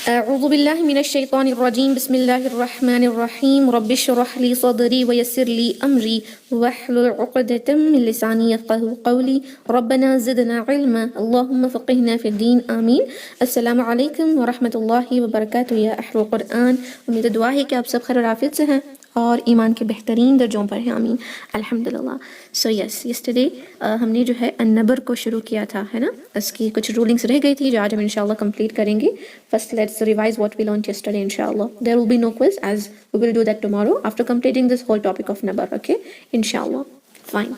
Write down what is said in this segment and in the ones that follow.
اعوذ باللہ من الشیطان الرجیم بسم اللہ الرحمن الرحیم رب اشرح لی صدری ویسر لی امری واحلل عقدۃ من لسانی یفقہوا قولی ربنا زدنا علما اللہم فقہنا فی الدین آمین۔ السلام علیکم ورحمۃ اللہ وبرکاتہ یا اہل القرآن، امید دعا ہے کہ آپ سب خیر و عافیت سے ہیں اور ایمان کے بہترین درجوں پر ہیں، آمین الحمدللہ۔ سو یس یسٹرڈے ہم نے جو ہے النبر کو شروع کیا تھا، ہے نا، اس کی کچھ رولنگس رہ گئی تھی جو آج ہم انشاءاللہ کمپلیٹ کریں گے۔ First let's revise what we learned yesterday inshallah. There will be no quiz as we will do that tomorrow after completing this whole topic of nabar, okay? Inshallah. Fine.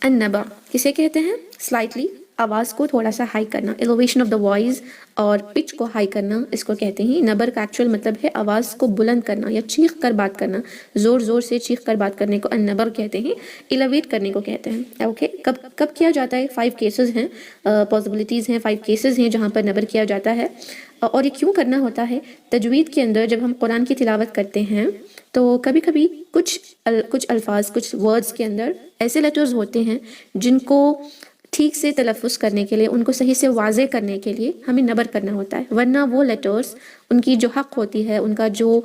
النبر کسے کہتے ہیں؟ سلائٹلی آواز کو تھوڑا سا high کرنا، elevation of the voice اور pitch کو ہائی کرنا، اس کو کہتے ہیں۔ نبر کا ایکچوئل مطلب ہے آواز کو بلند کرنا یا چیخ کر بات کرنا، زور زور سے چیخ کر بات کرنے کو النبر کہتے ہیں، ایلیویٹ کرنے کو کہتے ہیں۔ اوکے، کب کیا جاتا ہے؟ 5 کیسز ہیں، پاسبلٹیز ہیں، 5 کیسز ہیں جہاں پر نبر کیا جاتا ہے۔ اور یہ کیوں کرنا ہوتا ہے؟ تجوید کے اندر جب ہم قرآن کی تلاوت کرتے ہیں تو کبھی کبھی کچھ الفاظ، کچھ ورڈز کے اندر ایسے لیٹرز ہوتے ہیں جن کو ٹھیک سے تلفظ کرنے کے لیے، ان کو صحیح سے واضح کرنے کے لیے ہمیں نبر کرنا ہوتا ہے، ورنہ وہ لیٹرز ان کی جو حق ہوتی ہے، ان کا جو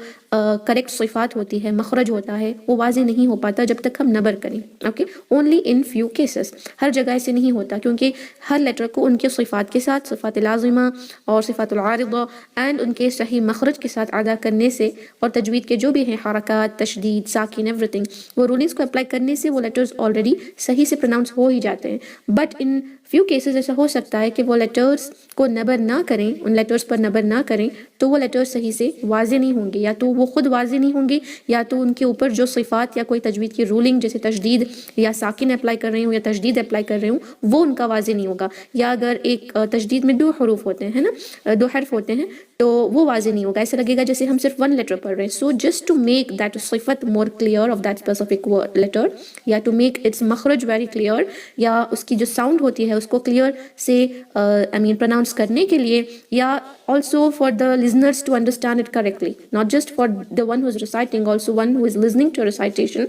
کریکٹ صفات ہوتی ہے، مخرج ہوتا ہے، وہ واضح نہیں ہو پاتا جب تک ہم نبر کریں۔ Okay, only in few cases, ہر جگہ ایسے نہیں ہوتا، کیونکہ ہر لیٹر کو ان کے صفات کے ساتھ، صفات لازمہ اور صفات العارضہ اینڈ ان کے صحیح مخرج کے ساتھ ادا کرنے سے، اور تجوید کے جو بھی ہیں حرکات، تشدید، ساکن، ایوری تھنگ، وہ رولنگس کو اپلائی کرنے سے وہ لیٹرز آلریڈی صحیح سے پروناؤنس ہو ہی جاتے ہیں۔ بٹ ان فیو کیسز ایسا ہو سکتا ہے کہ وہ لیٹرز کو نبر نہ کریں، ان لیٹرز پر نبر نہ کریں تو وہ لیٹرز صحیح سے واضح نہیں ہوں گے، یا تو وہ خود واضح نہیں ہوں گے، یا تو ان کے اوپر جو صفات یا کوئی تجوید کی رولنگ جیسے تشدید یا ساکن اپلائی کر رہے ہوں یا تشدید اپلائی کر رہے ہوں وہ ان کا واضح نہیں ہوگا، یا اگر ایک تشدید میں 2 حروف ہوتے ہیں نا، 2 حرف ہوتے ہیں تو وہ واضح نہیں ہوگا، ایسا لگے گا جیسے ہم صرف 1 لیٹر پڑھ رہے ہیں۔ So just to make that صفت more clear of that specific letter, یا ٹو میک اٹس مخرج ویری کلیئر، یا اس کی جو ساؤنڈ ہوتی ہے اس کو کلیئر سے پروناؤنس کرنے کے لیے، یا also for the listeners to understand it correctly, not just for the one who is reciting, also one who is listening to a recitation,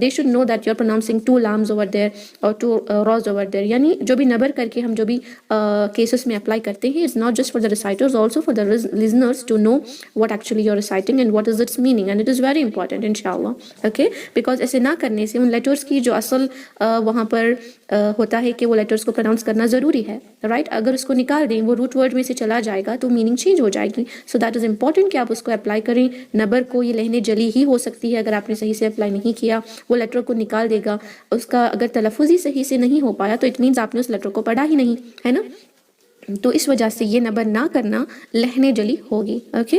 they should know that you're pronouncing 2 lams over there or 2 raws over there. یعنی جو بھی نبر کر کے ہم جو بھی cases میں apply کرتے ہیں، it's not just for the reciters, also for the listeners to know what actually you're reciting and what is its meaning, and it is very important inshallah. Okay, because ایسے نہ کرنے سے ان letters کی جو اصل وہاں پر ہوتا ہے کہ وہ لیٹرز کو پروناؤنس کرنا ضروری ہے، رائٹ، اگر اس کو نکال دیں، وہ روٹ ورڈ میں سے چلا جائے گا تو میننگ چینج ہو جائے گی۔ سو دیٹ از امپورٹنٹ کہ آپ اس کو اپلائی کریں۔ نبر کو یہ لہنے جلی ہی ہو سکتی ہے اگر آپ نے صحیح سے اپلائی نہیں کیا، وہ لیٹر کو نکال دے گا، اس کا اگر تلفظ ہی صحیح سے نہیں ہو پایا تو اٹ مینز آپ نے اس لیٹر کو پڑھا ہی نہیں، ہے نا، تو اس وجہ سے یہ نبر نہ کرنا لہنے جلی ہوگی۔ Okay,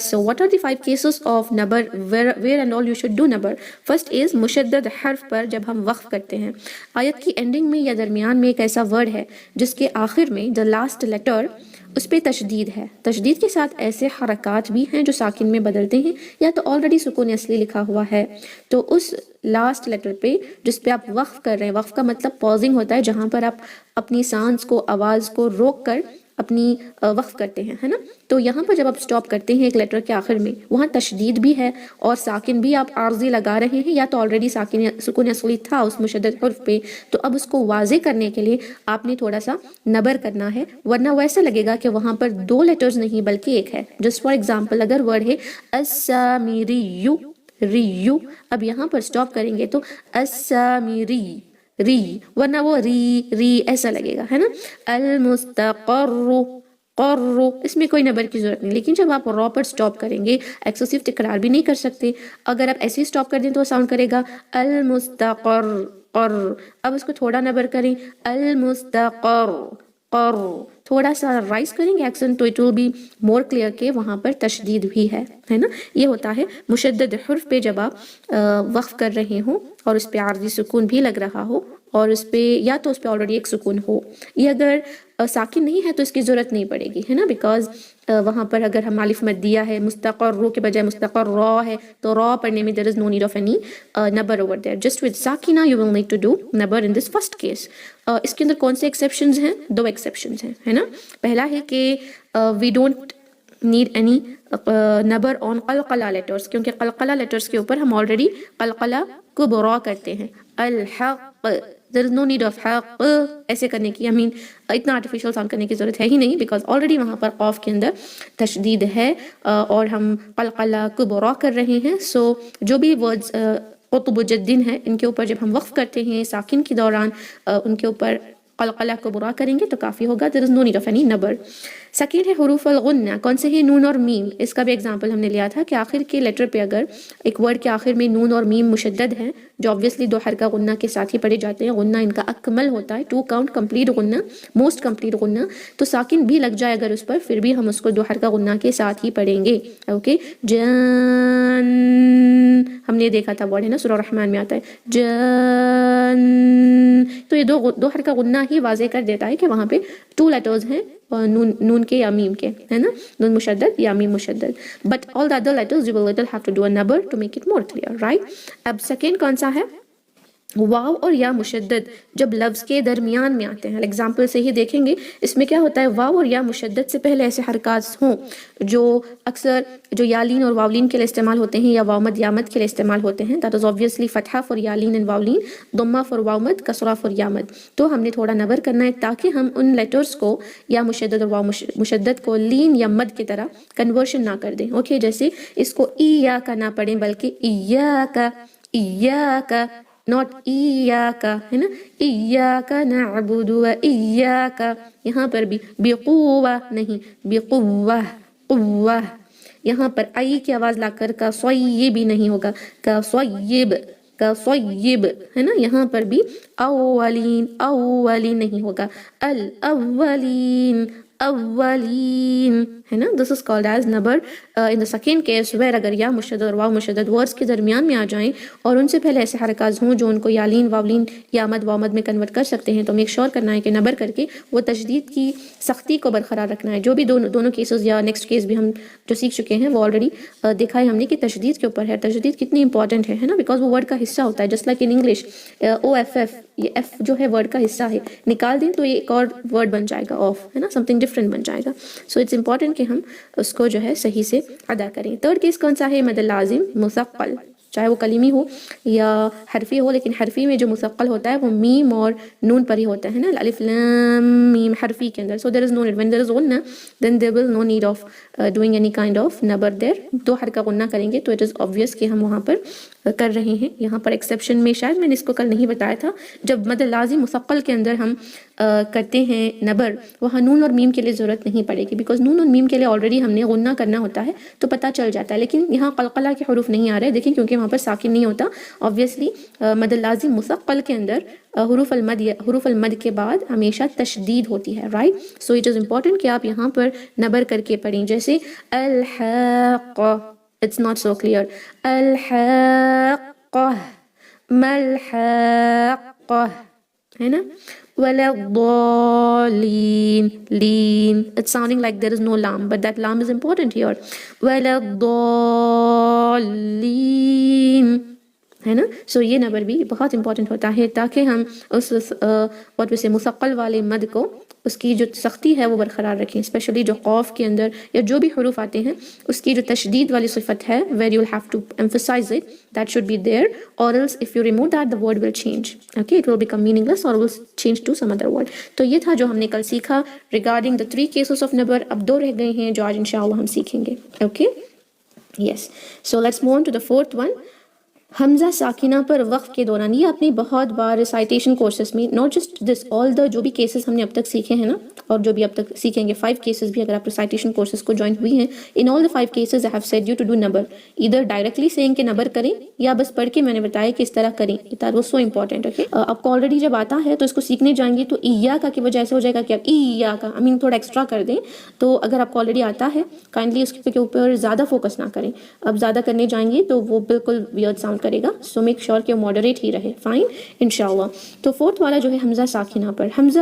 so what are the 5 cases of نبر where and all you should do نبر؟ فرسٹ از مشدد حرف پر جب ہم وقف کرتے ہیں، آیت کی اینڈنگ میں یا درمیان میں ایک ایسا ورڈ ہے جس کے آخر میں دا لاسٹ لیٹر اس پہ تشدید ہے، تشدید کے ساتھ ایسے حرکات بھی ہیں جو ساکن میں بدلتے ہیں، یا تو آلریڈی سکون اصلی لکھا ہوا ہے تو اس لاسٹ لیٹر پہ جس پہ آپ وقف کر رہے ہیں، وقف کا مطلب پازنگ ہوتا ہے جہاں پر آپ اپنی سانس کو، آواز کو روک کر اپنی وقف کرتے ہیں، ہے نا، تو یہاں پر جب آپ سٹاپ کرتے ہیں ایک لیٹر کے آخر میں، وہاں تشدید بھی ہے اور ساکن بھی آپ عارضی لگا رہے ہیں، یا تو آلریڈی سکون اصلی تھا اس مشدد حرف پہ، تو اب اس کو واضح کرنے کے لیے آپ نے تھوڑا سا نبر کرنا ہے، ورنہ وہ ایسا لگے گا کہ وہاں پر 2 لیٹرز نہیں بلکہ ایک ہے۔ جسٹ فار ایگزامپل، اگر ورڈ ہے السامریو، ریو، اب یہاں پر سٹاپ کریں گے تو السامری، ری، ورنہ وہ ری ایسا لگے گا، ہے نا۔ المستقر، قر، اس میں کوئی نبر کی ضرورت نہیں، لیکن جب آپ را پر سٹاپ کریں گے، ایکسیسو تکرار بھی نہیں کر سکتے، اگر آپ ایسے ہی سٹاپ کر دیں تو ساؤنڈ کرے گا المستقر، قر، اب اس کو تھوڑا نبر کریں، المستقر، قر، تھوڑا سا رائز کریں گے ایکسنٹ تو it will be more clear کہ وہاں پر تشدید بھی ہے نا۔ یہ ہوتا ہے مشدد حرف پہ جب آپ وقف کر رہے ہوں اور اس پہ عارضی سکون بھی لگ رہا ہو، اور اس پہ یا تو اس پہ آلریڈی ایک سکون ہو، یہ اگر ساکن نہیں ہے تو اس کی ضرورت نہیں پڑے گی، ہے نا، بیکاز وہاں پر اگر ہم الف مدیہ ہے، مستقر رو کے بجائے مستقر را ہے تو را پڑھنے میں there is no need of any number over there. Just with sakina you will need to do number in this first case. اس کے اندر کون سے ایکسیپشنز ہیں؟ 2 ایکسیپشنز ہیں، ہے نا۔ پہلا ہے کہ we don't need any number on قلقلہ لیٹرز، کیونکہ قلقلہ لیٹرز کے اوپر ہم آلریڈی قلقلہ کبرا کرتے ہیں، الحق، there is no need of حق ایسے کرنے کی. I mean اتنا آرٹیفیشل ساؤنڈ کرنے کی ضرورت ہے ہی نہیں, بیکاز آلریڈی وہاں پر قاف کے اندر تشدید ہے اور ہم قلقلہ کبرا کر رہے ہیں. سو جو بھی ورڈز قطب جدین ہیں ان کے اوپر جب ہم وقف کرتے ہیں ساکن کے دوران ان کے اوپر قلقلہ کبرا کریں گے تو کافی ہوگا. there is no need of any number. Second ہے حروف الغنہ. کون سے ہیں؟ نون اور میم. اس کا بھی ایگزامپل ہم نے لیا تھا کہ آخر کے لیٹر پہ اگر ایک ورڈ کے آخر میں نون اور میم مشدد ہے جو obviously 2 حرکہ غنہ کے ساتھ ہی پڑھے جاتے ہیں, غنہ ان کا اکمل ہوتا ہے 2 count کمپلیٹ غنہ, موسٹ کمپلیٹ غنہ, تو ساکن بھی لگ جائے اگر اس پر پھر بھی ہم اس کو 2 حرکہ غنہ کے ساتھ ہی پڑھیں گے. اوکے, جان ہم نے دیکھا تھا ورڈ ہے نا سورہ رحمان میں آتا ہے جان, تو یہ 2 حرکہ غنہ ہی واضح کر دیتا ہے کہ وہاں پہ 2 لیٹرز ہیں نون کے یا میم کے, ہے نا, نون مشدد یا میم مشدد. But all the other letters you will have to do a number to make it more clear, right. اب سیکنڈ کون سا ہے؟ واو اور یا مشدد جب لفظ کے درمیان میں آتے ہیں. ایگزامپل سے ہی دیکھیں گے اس میں کیا ہوتا ہے, واو اور یا مشدد سے پہلے ایسے حرکات ہوں جو اکثر جو یالین اور واولین کے لیے استعمال ہوتے ہیں یا واؤمد یامد کے لیے استعمال ہوتے ہیں. دیٹ از obviously فتحہ فار یالین اینڈ واولین, ضمہ فار واؤمد, کسرہ فار یامد. تو ہم نے تھوڑا نبر کرنا ہے تاکہ ہم ان لیٹرز کو یا مشدد اور واو مشدد کو لین یا مد کی طرح کنورشن نہ کر دیں. اوکے, جیسے اس کو ایاکا نہ پڑھیں بلکہ ایاکا, ایاکا, not ایاکا, ہے نا, ایاکا نعبد و ایاکا. یہاں پر بھی بقوہ نہیں, بقوہ, قوہ. یہاں پر ای کی آواز لا کر کا صیب نہیں ہوگا, کا صیب, کا صیب, ہے نا. یہاں پر بھی اولین, اولین نہیں ہوگا, الاولین, اولین, ہے نا. دس از کالڈ ایز نبر in the second case where اگر یا مشدد اور واو مشدد ورڈز کے درمیان میں آ جائیں اور ان سے پہلے ایسے حرکات ہوں جو ان کو یالین واولین یا مد وامد میں کنورٹ کر سکتے ہیں, تو میک شور کرنا ہے کہ نبر کر کے وہ تشدید کی سختی کو برقرار رکھنا ہے. جو بھی دونوں کیسز یا نیکسٹ کیس بھی ہم جو سیکھ چکے ہیں وہ آلریڈی دیکھا ہے ہم نے کہ تشدید کے اوپر ہے. تشدید کتنی امپورٹنٹ ہے نا, بیکاز وہ ورڈ کا حصہ ہوتا ہے. Just like in English O F F, یہ ایف جو ہے ورڈ کا حصہ ہے, نکال دیں تو یہ ایک اور ورڈ بن جائے گا آف, ہے نا, سم تھنگ ڈفرینٹ بن جائے گا. سو اٹس امپورٹنٹ کہ ہم اس کو جو ہے صحیح سے ادا کریں. تھرڈ کیس کون سا ہے؟ مد لازم مثقل, چاہے وہ کلیمی ہو یا حرفی ہو, لیکن حرفی میں جو مثقل ہوتا ہے وہ میم اور نون پر ہی ہوتا ہے نا, الف لام میم حرفی کے اندر. So there is no need, when there is غنہ then there will no need of doing any kind of نبر دیر. 2 حرکہ غنہ کریں گے تو اٹ از obvious کہ ہم وہاں پر کر رہے ہیں. یہاں پر ایکسیپشن میں شاید میں نے اس کو کل نہیں بتایا تھا, جب مد لازم مثقل کے اندر ہم کرتے ہیں نبر, وہاں نون اور میم کے لیے ضرورت نہیں پڑے گی, بیکاز نون اور میم کے لیے آلریڈی ہم نے غنہ کرنا ہوتا ہے تو پتہ چل جاتا ہے. لیکن یہاں قلقلہ کے حروف نہیں آ رہے, دیکھیں, کیونکہ وہاں پر ساکن نہیں ہوتا. obviously مد لازم مثقل کے اندر حروف المد کے بعد ہمیشہ تشدید ہوتی ہے, right. So it is important کہ آپ یہاں پر نبر کر کے پڑھیں. جیسے الحاقہ, it's not so clear, الحاقہ, ملحاقہ, ہے نا, ولا الضالین, لین, it's sounding like there is no lam, but that lam is important here. ولا الضالین, ہے نا. سو یہ نبر بھی بہت امپورٹنٹ ہوتا ہے تاکہ ہم اس what we say مثقل والے مد کو اس کی جو سختی ہے وہ برقرار رکھیں, اسپیشلی جو قاف کے اندر یا جو بھی حروف آتے ہیں اس کی جو تشدید والی صفت ہے where you will have to emphasize it, that should be there, or else if you remove that the word will change. Okay, it will become meaningless or will change to some other word. تو یہ تھا جو ہم نے کل سیکھا regarding the 3 cases of نبر. اب 2 رہ گئے ہیں جو آج انشاءاللہ ہم سیکھیں گے. Okay, yes, so let's move on to the 4th one. حمزہ ساکنہ پر وقف کے دوران, یہ آپ نے بہت بار ریسائٹیشن کورسز میں, ناٹ جسٹ دس, آل دا جو بھی کیسز ہم نے اب تک سیکھے ہیں نا اور جو بھی اب تک سیکھیں گے 5 کیسز بھی اگر آپ ریسائٹیشن کورسز کو جوائن ہوئی ہیں, in all the 5 cases I have said you to do نبر, ادھر ڈائریکٹلی سیئنگ کہ نبر کریں یا بس پڑھ کے میں نے بتایا کہ اس طرح کریں. That was so important. Okay, آپ کو آلریڈی جب آتا ہے تو اس کو سیکھنے جائیں گے تو ایاکا کی وجہ سے ہو جائے گا کہ آپ ایاکا, آئی مین تھوڑا ایکسٹرا کر دیں. تو اگر آپ کو آلریڈی آتا ہے کائنڈلی اس کے اوپر زیادہ فوکس نہ کریں. اب زیادہ کرنے جائیں گے تو وہ بالکل ویئرڈ ساؤنڈ کرے گا. سو میک شور کہ ماڈریٹ ہی رہے, فائن انشاءاللہ. تو 4th والا جو ہے حمزہ ساکنہ پر, حمزہ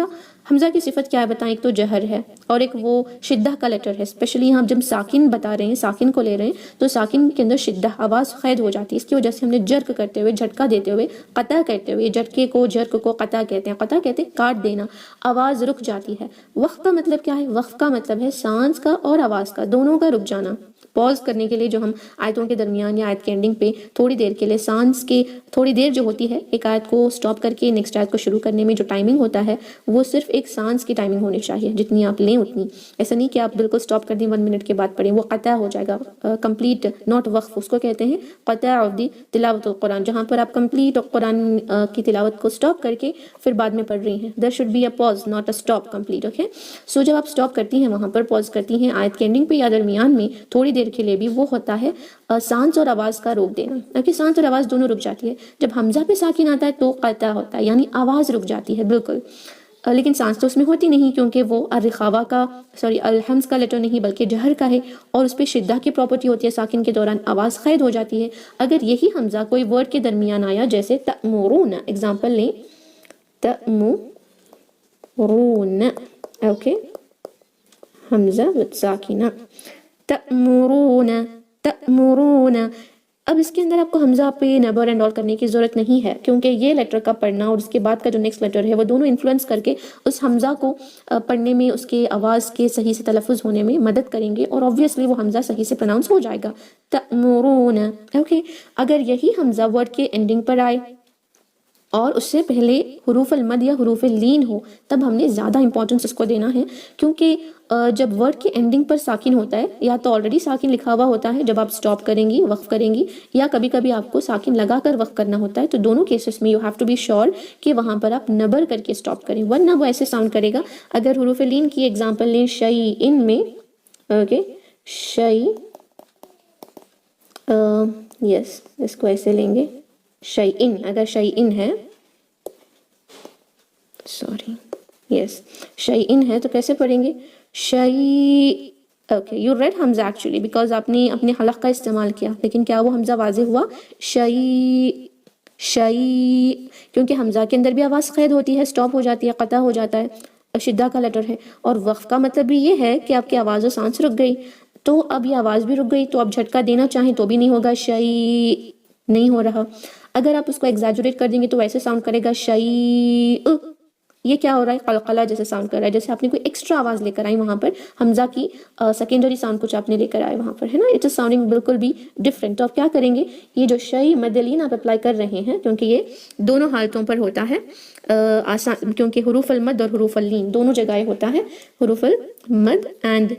کی صفت کیا ہے بتائیں. ایک تو جہر ہے اور ایک وہ شدہ کا لیٹر ہے. اسپیشلی یہاں جب ساکن بتا رہے ہیں, ساکن کو لے رہے ہیں تو ساکن کے اندر شدہ آواز قید ہو جاتی ہے. اس کی وجہ سے ہم نے جرک کرتے ہوئے, جھٹکا دیتے ہوئے, قطع کرتے ہوئے, جھٹکے کو جرک کو قطع کہتے ہیں. قطع کہتے ہیں کاٹ دینا, آواز رک جاتی ہے. وقف کا مطلب کیا ہے؟ وقف کا مطلب ہے سانس کا اور آواز کا دونوں کا رک جانا. پاز کرنے کے لیے جو ہم آیتوں کے درمیان یا آیت کے اینڈنگ پہ تھوڑی دیر کے لیے سانس کے تھوڑی دیر جو ہوتی ہے ایک آیت کو سٹاپ کر کے نیکسٹ آیت کو شروع کرنے میں جو ٹائمنگ ہوتا ہے وہ صرف ایک سانس کی ٹائمنگ ہونی چاہیے، جتنی آپ لیں اتنی. ایسا نہیں کہ آپ بالکل سٹاپ کر دیں 1 منٹ کے بعد پڑھیں، وہ قطع ہو جائے گا. کمپلیٹ ناٹ وقف، اس کو کہتے ہیں قطع آف دی تلاوت القرآن، جہاں پر آپ کمپلیٹ قرآن کی تلاوت کو سٹاپ کر کے پھر بعد میں پڑھ رہی ہیں. There should be a pause not a stop complete. Okay, so جب آپ سٹاپ کرتی ہیں وہاں پر پاز کرتی ہیں آیت کے اینڈنگ پہ یا درمیان میں تھوڑی دیر کے لیے بھی، وہ ہوتا ہے سانس اور آواز کا روک دینا. کیونکہ سانس اور آواز دونوں رک جاتی ہے. جب حمزہ پہ ساکن آتا ہے تو قطع ہوتا ہے، یعنی آواز رک جاتی ہے بالکل، لیکن سانس تو اس میں ہوتی نہیں کیونکہ وہ الرخاوہ کا الحمز کا لیٹر نہیں بلکہ جہر کا ہے، اور اس پہ شدہ کی پراپرٹی ہوتی ہے، ساکن کے دوران آواز قید ہو جاتی ہے. اگر یہی حمزہ کوئی ورڈ کے درمیان آیا جیسے تأمرون، اگزامپل لیں تأمرون، اوکے، حمزہ وتھ ساکنہ، تأمرون تأمرون. اب اس کے اندر آپ کو حمزہ پہ نبر اینڈ آل کرنے کی ضرورت نہیں ہے کیونکہ یہ لیٹر کا پڑھنا اور اس کے بعد کا جو نیکسٹ لیٹر ہے وہ دونوں انفلوئنس کر کے اس حمزہ کو پڑھنے میں، اس کے آواز کے صحیح سے تلفظ ہونے میں مدد کریں گے، اور آبویسلی وہ حمزہ صحیح سے پروناؤنس ہو جائے گا. تأمرون، اوکے. اگر یہی حمزہ ورڈ کے اینڈنگ پر آئے اور اس سے پہلے حروف المد یا حروف اللین ہو تب ہم نے زیادہ امپورٹنس اس کو دینا ہے، کیونکہ جب ورڈ کے اینڈنگ پر ساکن ہوتا ہے یا تو آلریڈی ساکن لکھا ہوا ہوتا ہے جب آپ سٹاپ کریں گی وقف کریں گی، یا کبھی کبھی آپ کو ساکن لگا کر وقف کرنا ہوتا ہے. تو دونوں کیسز میں you have to be sure کہ وہاں پر آپ نبر کر کے سٹاپ کریں، ورنہ وہ ایسے ساؤنڈ کرے گا. اگر حروف لین کی ایگزامپل لیں شیئن میں، اوکے، یس، اس کو ایسے لیں گے شیئن. اگر شیئن ہے، سوری، یس، شیئن ہے تو کیسے پڑھیں گے؟ Okay, you read Hamza actually because آپ نے اپنے حلق کا استعمال کیا، لیکن کیا وہ حمزہ واضح ہوا؟ کیونکہ حمزہ کے اندر بھی آواز قید ہوتی ہے، سٹاپ ہو جاتی ہے، قطع ہو جاتا ہے، شدہ کا لیٹر ہے. اور وقف کا مطلب بھی یہ ہے کہ آپ کی آواز و سانس رک گئی، تو اب یہ آواز بھی رک گئی تو اب جھٹکا دینا چاہیں تو بھی نہیں ہوگا، نہیں ہو رہا. اگر آپ اس کو ایگزیجریٹ کر دیں گے تو ویسے ساؤنڈ کرے گا یہ کیا ہو رہا ہے؟ قلقلہ جیسے ساؤنڈ کر رہا ہے، جیسے آپ نے کوئی ایکسٹرا آواز لے کر آئی وہاں پر، حمزہ کی سیکنڈری ساؤنڈ کچھ آپ نے لے کر آئے وہاں پر، ہے نا. اٹ از ساؤنڈنگ بالکل بھی ڈفرینٹ. تو آپ کیا کریں گے؟ یہ جو مد لین آپ اپلائی کر رہے ہیں، کیونکہ یہ دونوں حالتوں پر ہوتا ہے آسان، کیونکہ حروف المد اور حروف اللین دونوں جگہ ہوتا ہے. حروف المد اینڈ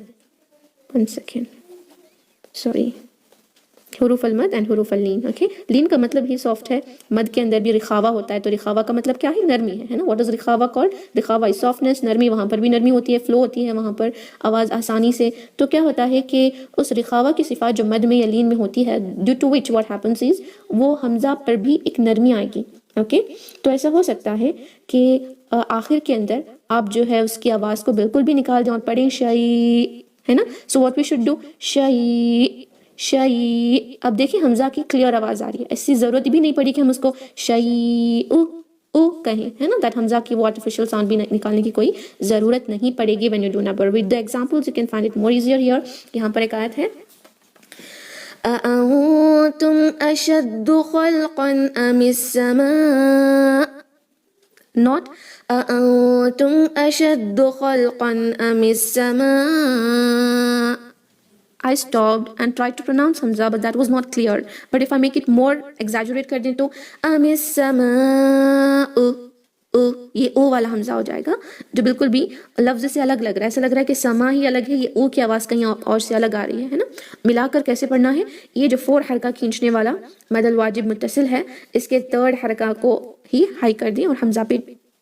حروف المد اینڈ حروف اللین. اوکے، لین کا مطلب ہی سافٹ ہے، مد کے اندر بھی رخاوہ ہوتا ہے، تو رخاوہ کا مطلب کیا ہے؟ نرمی ہے نا. واٹ از رخاوہ کالڈ؟ رخاوہ از سافٹنس، نرمی. وہاں پر بھی نرمی ہوتی ہے، فلو ہوتی ہے وہاں پر آواز آسانی سے. تو کیا ہوتا ہے کہ اس رخاوہ کی صفات جو مد میں یا لین میں ہوتی ہے، due to which what happens is, وہ حمزہ پر بھی ایک نرمی آئے گی. اوکے، تو ایسا ہو سکتا ہے کہ آخر کے اندر آپ جو ہے اس کی آواز کو بالکل بھی نکال دیں اور پڑھیں ہے نا. So what we should do, اب دیکھیں حمزہ کی کلیئر آواز آ رہی ہے، ایسی ضرورت بھی نہیں پڑی کہ ہم اس کو کہیں، ہے نا. دیٹ حمزہ کی وہ آرٹیفیشل ساؤنڈ بھی نکالنے کی کوئی ضرورت نہیں پڑے گی when you do number. With the examples you can find it more easier here. یہاں پر ایک آیت ہے أأنتم أشد خلقا أم السماء، not أأنتم أشد خلقا أم السماء. I stopped and tried to pronounce Hamza, but that was not clear. But if I make it more exaggerate کر دیں تو أم السماء، یہ او والا حمزہ ہو جائے گا جو بالکل بھی لفظ سے الگ لگ رہا ہے. ایسا لگ رہا ہے کہ سما ہی الگ ہے، یہ او کی آواز کہیں اور سے الگ آ رہی ہے نا. ملا کر کیسے پڑھنا ہے؟ یہ جو 4 حرکہ کھینچنے والا مد الواجب متصل ہے، اس کے 3rd حرکہ کو ہی ہائی کر دیں اور حمزہ پہ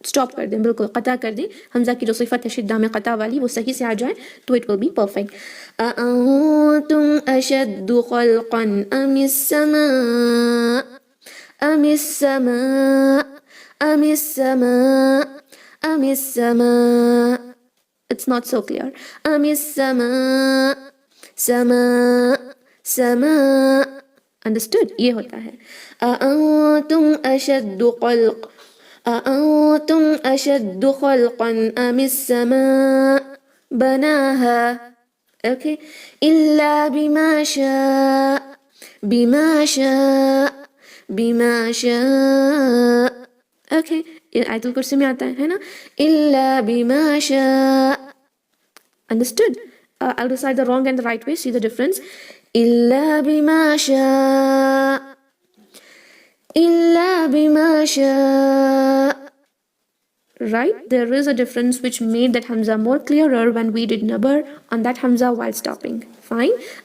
سٹاپ کر دیں، بالکل قطع کر دیں. حمزہ کی جو صفت ہے شدہ میں قطع والی وہ صحیح سے آ جائے تو اٹ ول بی پرفیکٹ. أأنتم أشد خلقا أم السماء أم السماء أم السماء أم السماء. It's not so clear. أم السماء سماء سماء. Understood؟ یہ ہوتا ہے أأنتم أشد خلق أأنتم أشد خلقا أم السماء بناها. Okay. إلا بما شاء بما شاء بما شاء. Okay. یہ آیت الکرسی میں آتا ہے نا، إلا بما شاء. Understood? I'll decide the wrong and the right way. See the difference. إلا بما شاء إلا بما شاء. Right? There is a difference which made that hamza more clearer when we did nabar on that hamza while stopping. Fine.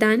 than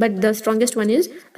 But the strongest one is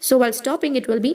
So while stopping it will be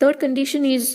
Third condition is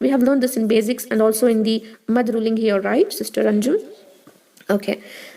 We have learned this in basics and also in the mad ruling here, right, Sister Anju? Okay,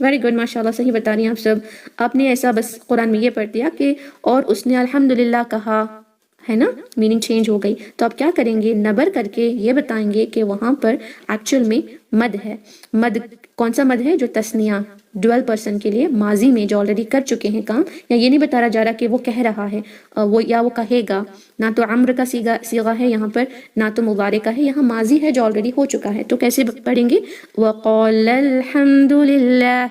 very good, ماشاء اللہ، صحیح بتا رہی ہیں آپ سب. آپ نے ایسا بس قرآن میں یہ پڑھ دیا کہ اور اس نے الحمدللہ کہا، ہے نا، میننگ چینج ہو گئی. تو آپ کیا کریں گے، نبر کر کے یہ بتائیں گے کہ وہاں پر ایکچوئل میں مد ہے. مد کون سا مد ہے؟ جو تثنیہ ڈویل پرسن کے لیے ماضی میں جو آلریڈی کر چکے ہیں کام، یا یہ نہیں بتایا جا رہا کہ وہ کہہ رہا ہے وہ یا وہ کہے گا. نہ تو امر کا صیغہ ہے یہاں پر، نہ تو مضارع کا ہے، یہاں ماضی ہے جو آلریڈی ہو چکا ہے. تو کیسے پڑھیں گے؟ وقال الحمد للہ،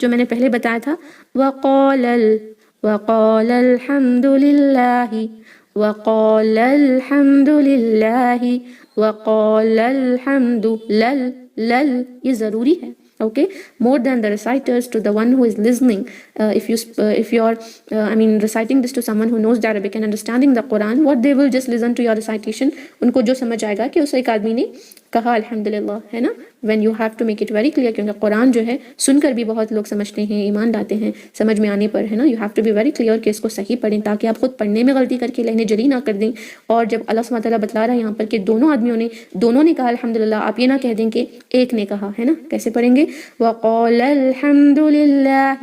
جو میں نے پہلے بتایا تھا، وقال الحمد للہ، وقال الحمد للہ، وقال الحمد لل یہ ضروری ہے. Okay, more than the reciters, to the one who is listening. If you are reciting this to someone who knows the Arabic and understanding the Quran, what they will just listen to your recitation. ان کو جو سمجھ آئے گا کہ اس ایک آدمی نے کہا الحمدللہ، ہے نا. when you have to make it very clear، کیونکہ قرآن جو ہے سن کر بھی بہت لوگ سمجھتے ہیں، ایمان لاتے ہیں سمجھ میں آنے پر، ہے نا. you have to be very clear کہ اس کو صحیح پڑھیں، تاکہ آپ خود پڑھنے میں غلطی کر کے لہنے جلی نہ کر دیں. اور جب اللہ سبحانہ تعالیٰ بتلا رہا ہے یہاں پر کہ دونوں نے کہا الحمدللہ، آپ یہ نہ کہہ دیں کہ ایک نے کہا، ہے نا. کیسے پڑھیں گے؟ وقال الحمد للہ.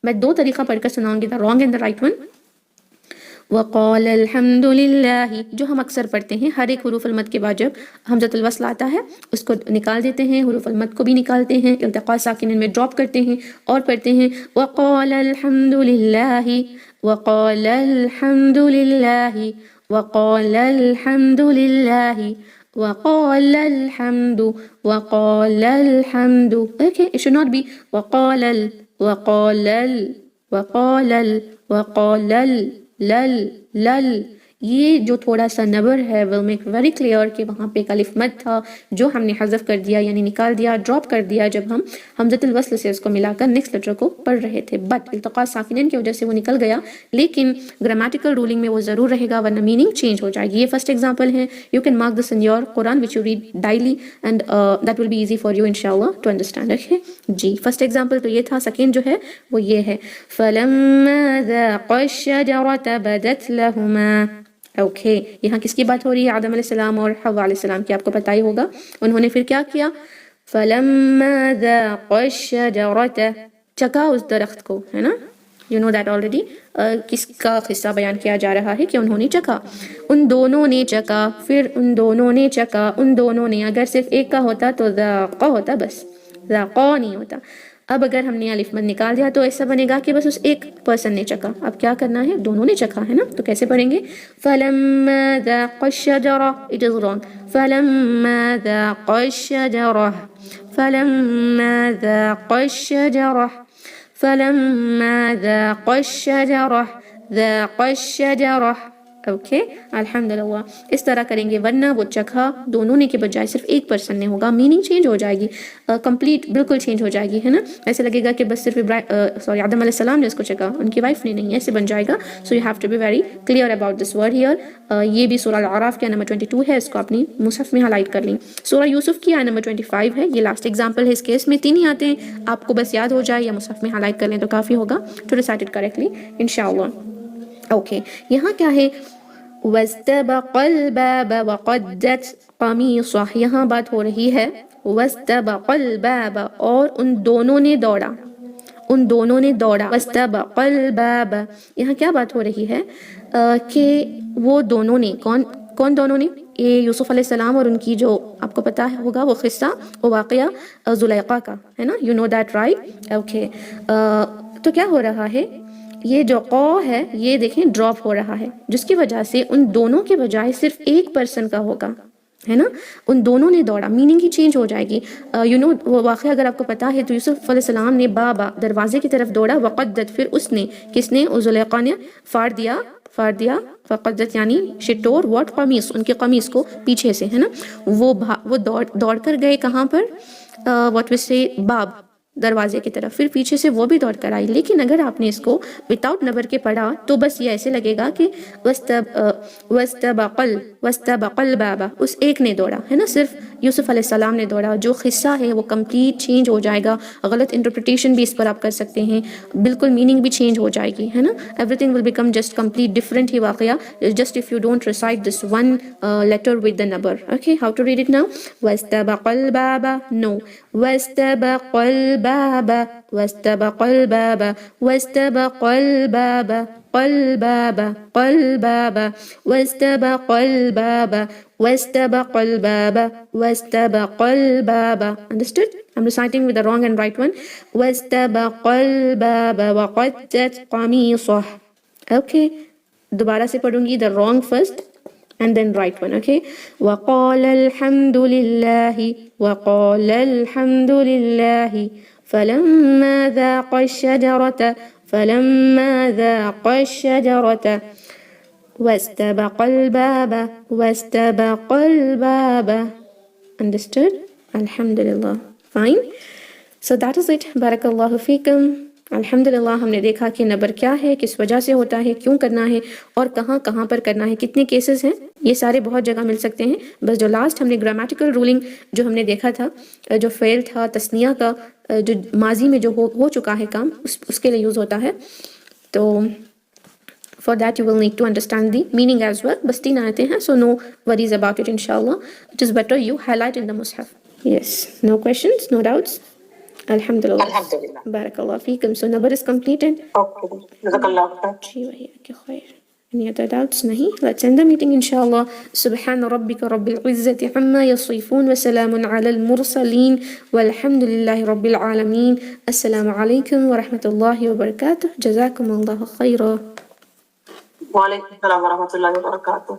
میں دو طریقہ پڑھ کر سناؤں گی، the wrong and the right one. وقال الحمد للہ، جو ہم اکثر پڑھتے ہیں ہر ایک حروف المد کے بعد جب حمزۃ الوصل آتا ہے اس کو نکال دیتے ہیں، حروف المد کو بھی نکالتے ہیں، التقاء ساکنین میں ڈراپ کرتے ہیں اور پڑھتے ہیں وقال الحمد للہ، وقال الحمد للہ، وقال الحمد للہ، وقال الحمد، وقال الحمد. Okay, it should not be وقال وقال لل. یہ جو تھوڑا سا نبر ہے will make very clear کہ وہاں پہ ایک الف مد تھا جو ہم نے حذف کر دیا، یعنی نکال دیا، ڈراپ کر دیا جب ہم حمزۃ الوصل سے اس کو ملا کر نیکسٹ لیٹر کو پڑھ رہے تھے. بٹ التقاء ساکنین کی وجہ سے وہ نکل گیا، لیکن گرامیٹیکل رولنگ میں وہ ضرور رہے گا ورنہ میننگ چینج ہو جائے گی. یہ فرسٹ ایگزامپل ہے. You can mark this in your Quran which you read daily and that will be easy for you انشاءاللہ ٹو انڈرسٹینڈ. جی، فرسٹ ایگزامپل تو یہ تھا. سیکنڈ جو ہے وہ یہ ہے فَلَمَّا ذَاقَا الشَّجَرَةَ بَدَتْ لَهُمَا. اوکے، یہاں کس کی بات ہو رہی ہے؟ آدم علیہ السلام اور حوا علیہ السلام کی. آپ کو پتہ ہی ہوگا انہوں نے پھر کیا کیا. فَلَمَّا ذَاقَا الشَّجَرَةَ، چکا اس درخت کو، ہے نا. You know that already. کس کا قصہ بیان کیا جا رہا ہے کہ انہوں نے چکا. ان دونوں نے چکا، پھر ان دونوں نے چکا، ان دونوں نے. اگر صرف ایک کا ہوتا تو ذاقا ہوتا، بس ذاقا نہیں ہوتا. اب اگر ہم نے الف مد نکال دیا تو ایسا بنے گا کہ بس اس ایک پرسن نے چکا. اب کیا کرنا ہے؟ دونوں نے چکا، ہے نا. تو کیسے پڑھیں گے؟ فَلَمَّا ذَاقَا الشَّجَرَةَ. It is wrong. فَلَمَّا ذَاقَا الشَّجَرَةَ، فَلَمَّا ذَاقَا الشَّجَرَةَ، فَلَمَّا ذَاقَا الشَّجَرَةَ، ذَاقَا الشَّجَرَةَ. اوکے، الحمدللہ. اس طرح کریں گے، ورنہ وہ چکھا دونوں نے کے بجائے صرف ایک پرسن نے ہوگا، میننگ چینج ہو جائے گی، کمپلیٹ بالکل چینج ہو جائے گی، ہے نا. ایسے لگے گا کہ بس صرف آدم علیہ السلام نے اس کو چکا، ان کی وائف نے نہیں، ایسے بن جائے گا. So you have to be very clear about this word here. یہ بھی سورہ الاعراف کے نمبر 22 ہے، اس کو اپنی مصحف میں ہائی لائٹ کر لیں. سورہ یوسف کی نمبر 25 ہے، یہ لاسٹ ایگزامپل ہے. اس کیس میں 3 ہی آتے ہیں، آپ کو بس یاد ہو جائے یا مصحف میں ہائی لائٹ کر لیں تو کافی ہوگا ٹو ریسائٹ اٹ کریکٹلی انشاءاللہ. اوکے، یہاں کیا ہے؟ وَاسْتَبَقَ الْبَابَ وَقَدَّتْ قَمِيصَهُ. یہاں بات ہو رہی ہے وَاسْتَبَقَ الْبَابَ، اور ان دونوں نے دوڑا، ان دونوں نے دوڑا. وَاسْتَبَقَ الْبَابَ، یہاں کیا بات ہو رہی ہے کہ وہ دونوں نے، کون دونوں نے؟ یہ یوسف علیہ السلام اور ان کی جو آپ کو پتہ ہوگا وہ قصہ، وہ واقعہ زلیخا کا، ہے نا. You know that right. Okay, تو کیا ہو رہا ہے؟ یہ جو قو ہے یہ دیکھیں ڈراپ ہو رہا ہے، جس کی وجہ سے ان دونوں کے بجائے صرف ایک پرسن کا ہوگا، ہے نا. ان دونوں نے دوڑا، میننگ ہی چینج ہو جائے گی. یو نو وہ واقعہ اگر آپ کو پتہ ہے تو یوسف علیہ السلام نے بابا دروازے کی طرف دوڑا، وقدت، پھر اس نے، کس نے؟ زلیخا نے پھاڑ دیا. فقدت یعنی شٹور واٹ قمیص، ان کے قمیص کو پیچھے سے، ہے نا. وہ دوڑ کر گئے کہاں پر؟ واٹ وی سے باب، دروازے کی طرف. پھر پیچھے سے وہ بھی دوڑ کر آئی. لیکن اگر آپ نے اس کو وداؤٹ نبر کے پڑھا تو بس یہ ایسے لگے گا کہ واستبق الباب، اس ایک نے دوڑا، ہے نا. صرف یوسف علیہ السلام نے دوڑا. جو قصہ ہے وہ کمپلیٹ چینج ہو جائے گا. غلط انٹرپریٹیشن بھی اس پر آپ کر سکتے ہیں, بالکل میننگ بھی چینج ہو جائے گی, ہے نا. Everything will become just complete different ہی واقعہ, just if you don't recite this one letter with the number. Okay, how to read it now. واستبق الباب, نو, واستبق الباب, واستبق الباب, واستبق الباب, قلباب, قلباب, واستبق الباب, واستبق الباب, واستبق الباب. Understood? I'm reciting with the wrong and right one. واستبق الباب وقدت قميصه. Okay, دوبارہ سے پڑھوں گی, the wrong first and then right one. Okay, وقال الحمد لله, وقال الحمد لله فلما ذاق الشجرة, فلما ذاق الشجرة واستبق الباب, واستبق الباب. Understood? Alhamdulillah. Fine. So that is it. Barakallahu feekum. الحمدللہ ہم نے دیکھا کہ نبر کیا ہے, کس وجہ سے ہوتا ہے, کیوں کرنا ہے, اور کہاں کہاں پر کرنا ہے, کتنے کیسز ہیں. یہ سارے بہت جگہ مل سکتے ہیں. بس جو لاسٹ ہم نے گرامیٹیکل رولنگ جو ہم نے دیکھا تھا, جو فعل تھا تثنیہ کا, جو ماضی میں جو ہو چکا ہے کام, اس کے لیے یوز ہوتا ہے. تو for that you will need to understand the meaning as well. بس 3 آیتیں ہیں, so no worries about it inshallah. It is better you highlight in the mushaf. Yes, no questions, no doubts. Alhamdulillah. Alhamdulillah. Barakallah feekum. So number is completed. Okay. Jazakallah khair. جی وحیاک خیر. Any other doubts? نہیں. Let's end the meeting inshallah. سبحان ربك رب العزة عما يصفون وسلام على المرسلين والحمد لله رب العالمين. السلام عليكم ورحمة الله وبركاته. جزاكم الله خيرا. وعلیکم السلام ورحمۃ اللہ وبرکاتہ.